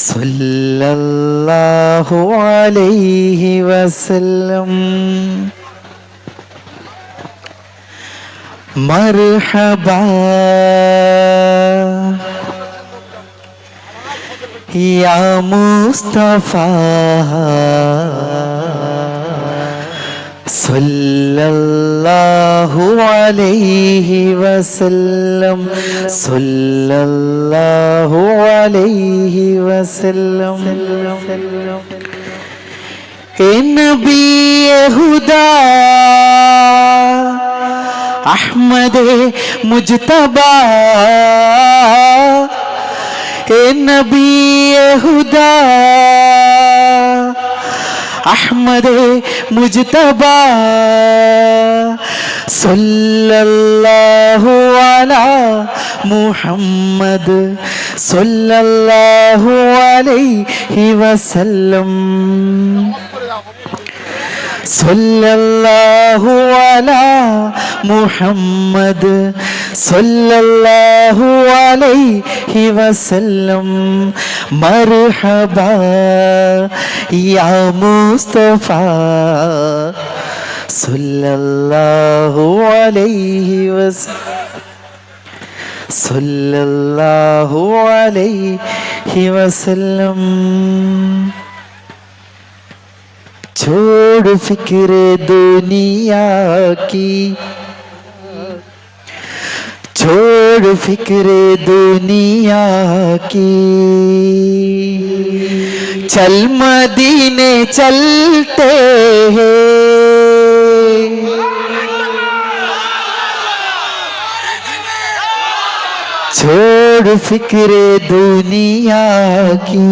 സല്ലല്ലാഹു അലൈഹി വസല്ലം. മർഹബാ യാ മുസ്തഫ സല്ലല്ലാഹു അലൈഹി വസല്ലം. സല്ലല്ലാഹു അലൈഹി വസല്ലം. ഏ നബിയേ ഹുദാ അഹ്മദേ മുജ്തബാ, ഏ നബിയേ ഹുദാ അഹ്മദേ മുജ്തബാ, സല്ലല്ലാഹു അലാ മുഹമ്മദ് സല്ലല്ലാഹു അലൈഹി വസല്ലം. സല്ലല്ലാഹു അലാ മുഹമ്മദ് സല്ലല്ലാഹു അലൈഹി വസല്ലം. മർഹബാ യാ മുസ്തഫ സല്ലല്ലാഹു അലൈഹി വസല്ലം. സല്ലല്ലാഹു അലൈഹി വസല്ലം. छोड़ फिक्र दुनिया की, छोड़ फिक्र दुनिया की, चल मदीने चलते हैं. छोड़ फिक्र दुनिया की,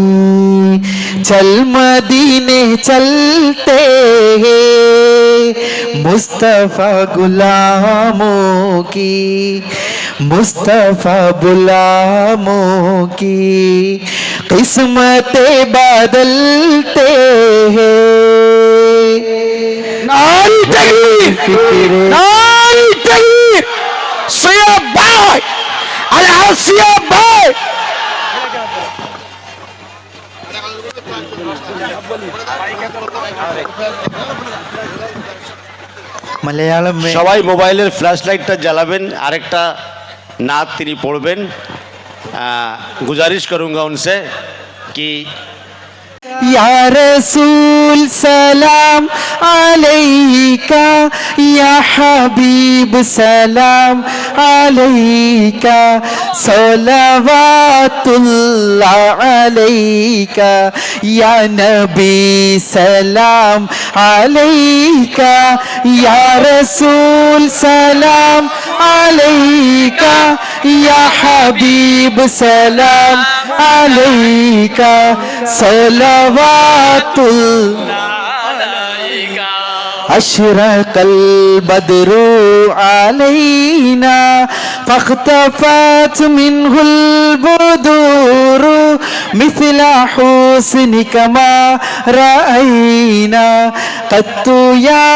चल मदीने चलते हैं. मुस्तफा गुलामों की, मुस्तफा गुलामों की किस्मतें बदलते हैं. नारी तकबीर, नारी तकबीर, सैयद भाई अल-आसिया भाई. मलयालम में সবাই মোবাইলের ফ্ল্যাশ লাইটটা জ্বালাবেন, আরেকটা নাত তিনি পড়বেন. गुजारिश करूंगा उनसे कि या रसूल सलाम अलैका, या हबीब सलाम अलैका, सलावतुल्लाह अलैका, या नबी सलाम अलैका, या रसूल सलाम अलैका, या हबीब सलाम अलैका, सलावतुल्लाह अलैका. अशरक़ल बद्रु अलैना फख्तफत मिन्हुल बुदूरु मिथला हुस्निक मा रअयना क़त्तु या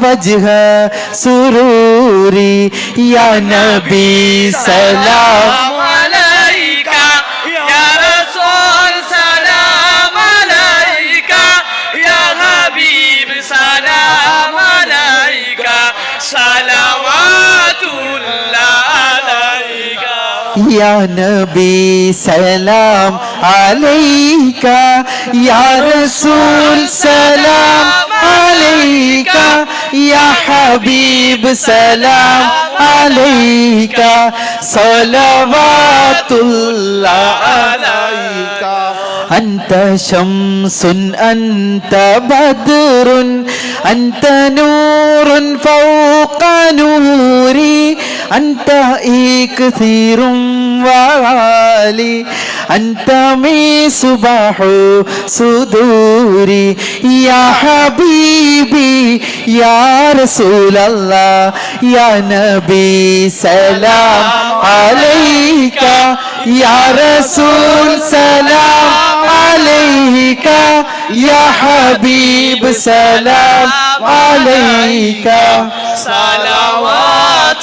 वजह सुरूरी. या नबी सलाम अलैका, या रसूल सलाम अलैका, या हबीब सलाम अलैका, सलावतुल्लाह अलैका. या नबी सलाम अलैका, या रसूल सलाम अलैका, या हबीब सलाम अलैका, सलावतुल्लाह अलैका. अंत शम्सुन अंत बद्रुन अंत नूरुन फौका नूरी, अंत एक सीरुम वाली, अंत में सुबहु सुदूरी. या हबीबी या रसूल अल्लाह, या नबी सलाम अलैका, या रसूल सलाम अलैका, या हबीब सलाम अलैका, सलावतुल्लाह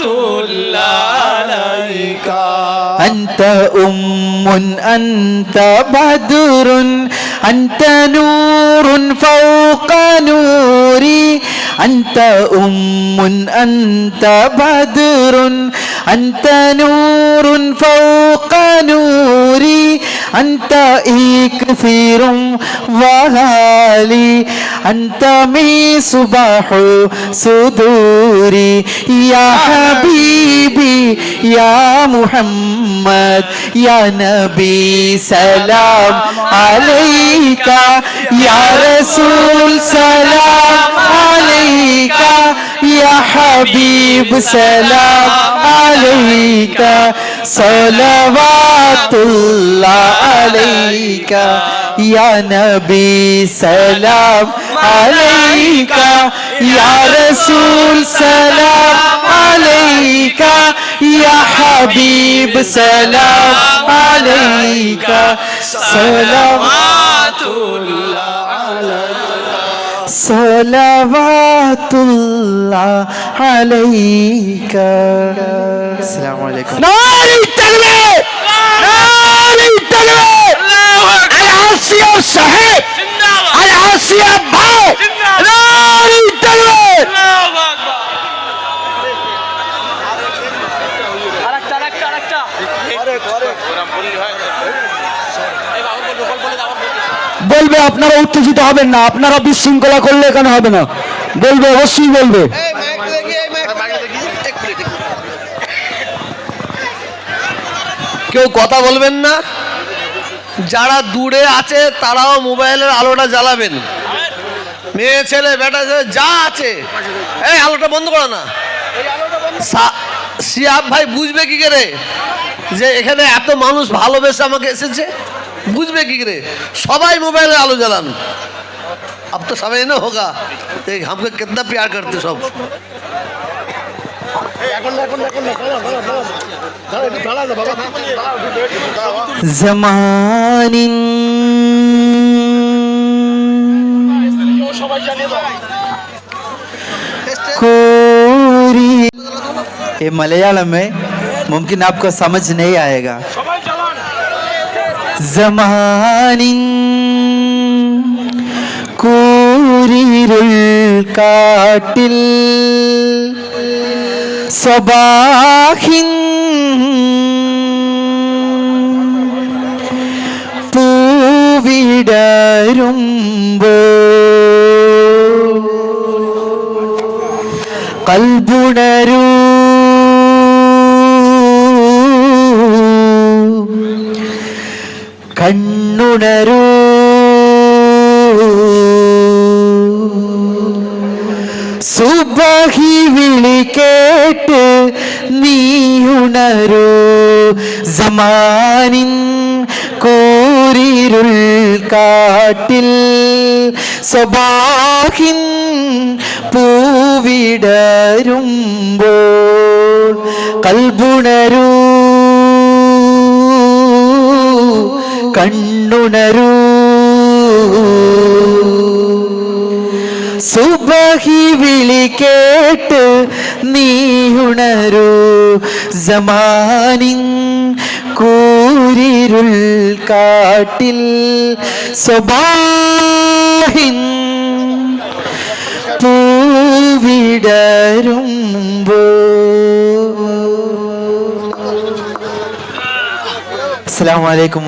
अलैका. أنت أنت بدر أنت نور فوق نوري أنت أنت بدر أنت نور فوق نوري أنت كثير وهالي أنت مصباح صدوري يا حبيبي يا محمد يا نبي سلام عليك يا رسول سلام عليك يا حبيب سلام عليك صلوات الله عليك يا نبي سلام عليك يا رسول سلام عليك يا حبيب سلام عليك صلوات الله عليك صلوات الله عليك السلام عليكم ناري التكبير ناري التكبير العاصية الصحيح العاصية بهاي ناري التكبير বলবে আপনারা উত্তেজিত হবেন না, আপনারা বিশৃঙ্খলা করলে এখানে হবে না, বলবে অবশ্যই বলবে। কেউ কথা বলবেন না, যারা দূরে আছে তারাও মোবাইলের আলোটা জ্বালাবেন, মেয়ে ছেলে বেটা ছেলে যা আছে এই আলোটা বন্ধ করো না। সিয়াব ভাই বুঝবে কি করে যে এখানে এত মানুষ ভালোবেসে আমাকে এসেছে, বুঝবে কি করে? সবাই মোবাইলে আলো জ্বালান। अब तो समय ना होगा हमको कितना प्यार करते सब। जमानी कोरी ये मलयालम में मुमकिन आपको समझ नहीं आएगा। जमानी കൂരിരുൾ കാട്ടിൽ സ്വബാഹിൻ പൂവിടരുമ്പോ കൽബുണരൂ കണ്ണുണരൂ സുബഹി വിളി കേട്ട് നീയുണരൂ സമാനിൻ കൂരിരുൾ കാട്ടിൽ സ്വബാഹിൻ പൂവിടരുമ്പോൾ കൽബുണരൂ കണ്ണുണരൂ സുബഹി വിളി കേട്ട് നീയുണരൂ സമാനിൻ കൂരിരുൾ കാട്ടിൽ സ്വബാഹിൻ പൂവിടരുമ്പോ. അസ്സലാമു അലൈക്കും.